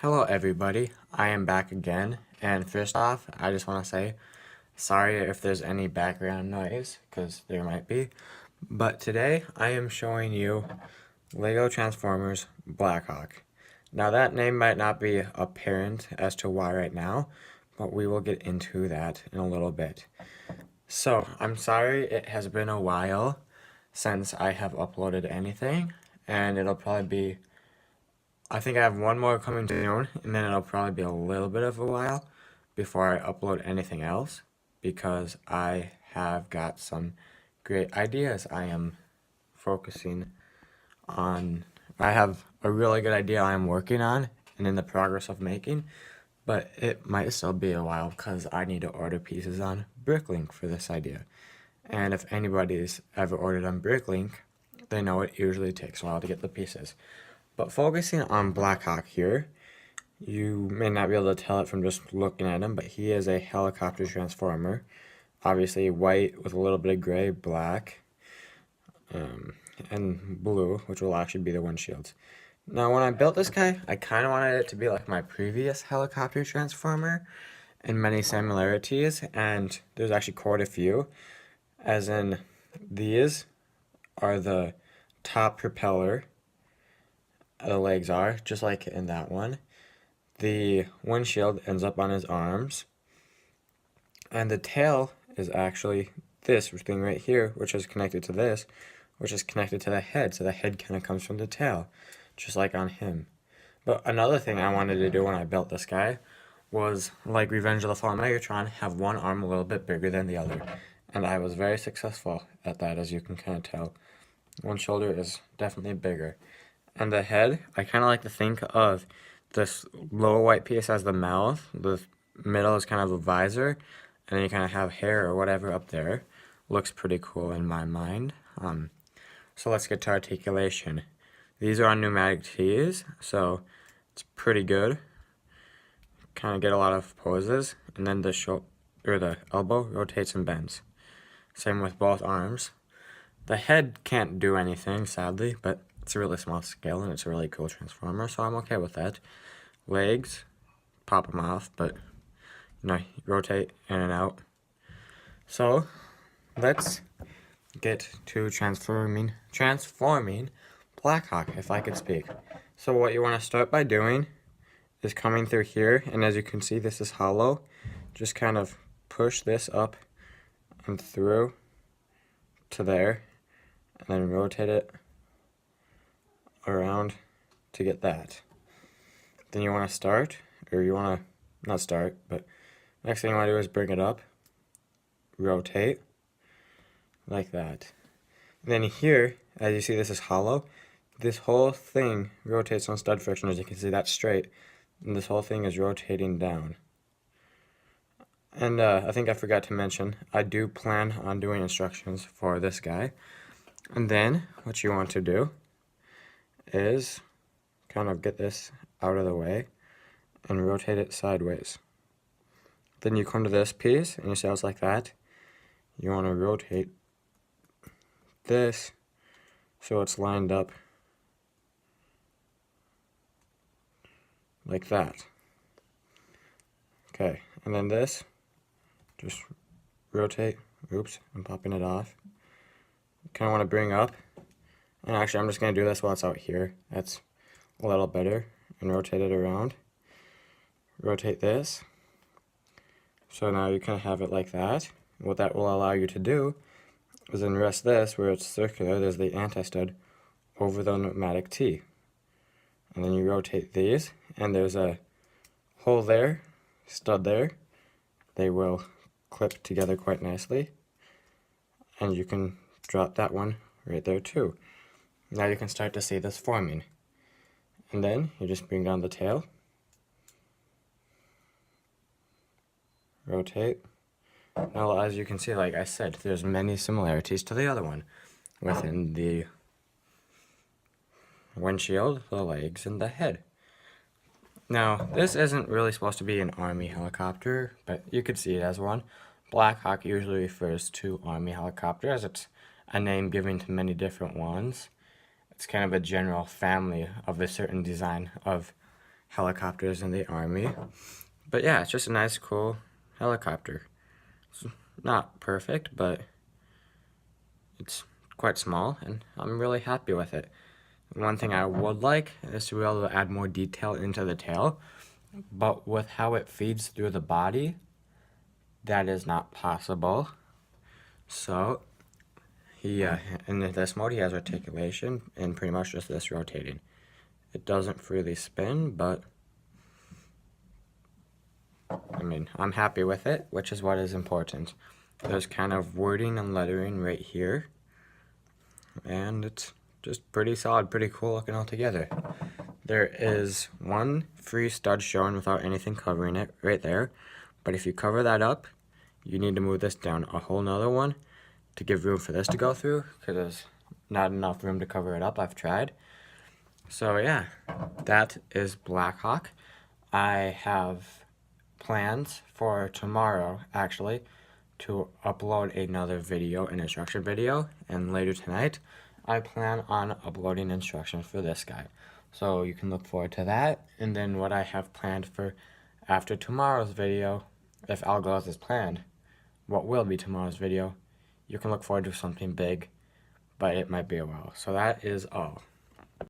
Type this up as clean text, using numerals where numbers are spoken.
Hello everybody, I am back again, and first off, I just want to say sorry if there's any background noise, because there might be, but today I am showing you LEGO Transformers Blackhawk. Now that name might not be apparent as to why right now, but we will get into that in a little bit. So, I'm sorry it has been a while since I have uploaded anything, and it'll probably be I think I have one more coming soon, and then it'll probably be a little bit of a while before I upload anything else, because I have got some great ideas I am focusing on. I have a really good idea I am working on and in the progress of making, but it might still be a while because I need to order pieces on Bricklink for this idea. And if anybody's ever ordered on Bricklink, they know it usually takes a while to get the pieces. But focusing on Blackhawk here, you may not be able to tell it from just looking at him, but he is a helicopter transformer. Obviously white with a little bit of gray, black, and blue, which will actually be the windshields. Now when I built this guy, I kind of wanted it to be like my previous helicopter transformer in many similarities, and there's actually quite a few, as in these are the top propeller, the legs are, just like in that one. The windshield ends up on his arms, and the tail is actually this thing right here, which is connected to this, which is connected to the head, so the head kind of comes from the tail, just like on him. But another thing I wanted to do when I built this guy was, like Revenge of the Fallen Megatron, have one arm a little bit bigger than the other, and I was very successful at that, as you can kind of tell. One shoulder is definitely bigger. And the head, I kind of like to think of this lower white piece as the mouth, the middle is kind of a visor, and then you kind of have hair or whatever up there. Looks pretty cool in my mind. So let's get to articulation. These are on pneumatic tees, so it's pretty good. Kind of get a lot of poses, and then the elbow rotates and bends. Same with both arms. The head can't do anything, sadly, but it's a really small scale and it's a really cool transformer, so I'm okay with that. Legs, pop them off, but rotate in and out. So let's get to transforming Blackhawk, if I could speak. So what you want to start by doing is coming through here, and as you can see, this is hollow. Just kind of push this up and through to there, and then rotate it around to get that. Then you want to start, or you want to not start, but next thing you want to do is bring it up, rotate, like that. And then here, as you see, this is hollow. This whole thing rotates on stud friction, as you can see, that's straight, and this whole thing is rotating down. And I think I forgot to mention, I do plan on doing instructions for this guy. And then what you want to do is kind of get this out of the way and rotate it sideways. Then you come to this piece and you see how it's like that. You want to rotate this so it's lined up like that. Okay, and then this, just rotate, oops, I'm popping it off. Kind of want to bring up, and actually I'm just going to do this while it's out here. That's a little better, and rotate it around. Rotate this. So now you kind of have it like that. What that will allow you to do is then rest this, where it's circular, there's the anti-stud, over the pneumatic tee. And then you rotate these, and there's a hole there, stud there. They will clip together quite nicely. And you can drop that one right there too. Now you can start to see this forming. And then you just bring down the tail, rotate. Now as you can see, like I said, there's many similarities to the other one within the windshield, the legs, and the head. Now this isn't really supposed to be an army helicopter, but you could see it as one. Blackhawk usually refers to army helicopter, as it's a name given to many different ones. It's kind of a general family of a certain design of helicopters in the Army. But yeah, it's just a nice, cool helicopter. It's not perfect, but it's quite small, and I'm really happy with it. One thing I would like is to be able to add more detail into the tail, but with how it feeds through the body, that is not possible. So, in this mode, he has articulation and pretty much just this rotating. It doesn't freely spin, but I mean, I'm happy with it, which is what is important. There's kind of wording and lettering right here, and it's just pretty solid, pretty cool looking altogether. There is one free stud shown without anything covering it right there, but if you cover that up, you need to move this down a whole nother one to give room for this to go through, because there's not enough room to cover it up. I've tried. So yeah, that is Blackhawk. I have plans for tomorrow, actually, to upload another video, an instruction video, and later tonight, I plan on uploading instructions for this guy. So you can look forward to that, and then what I have planned for after tomorrow's video, if all goes as planned, what will be tomorrow's video, you can look forward to something big, but it might be a while. So that is all.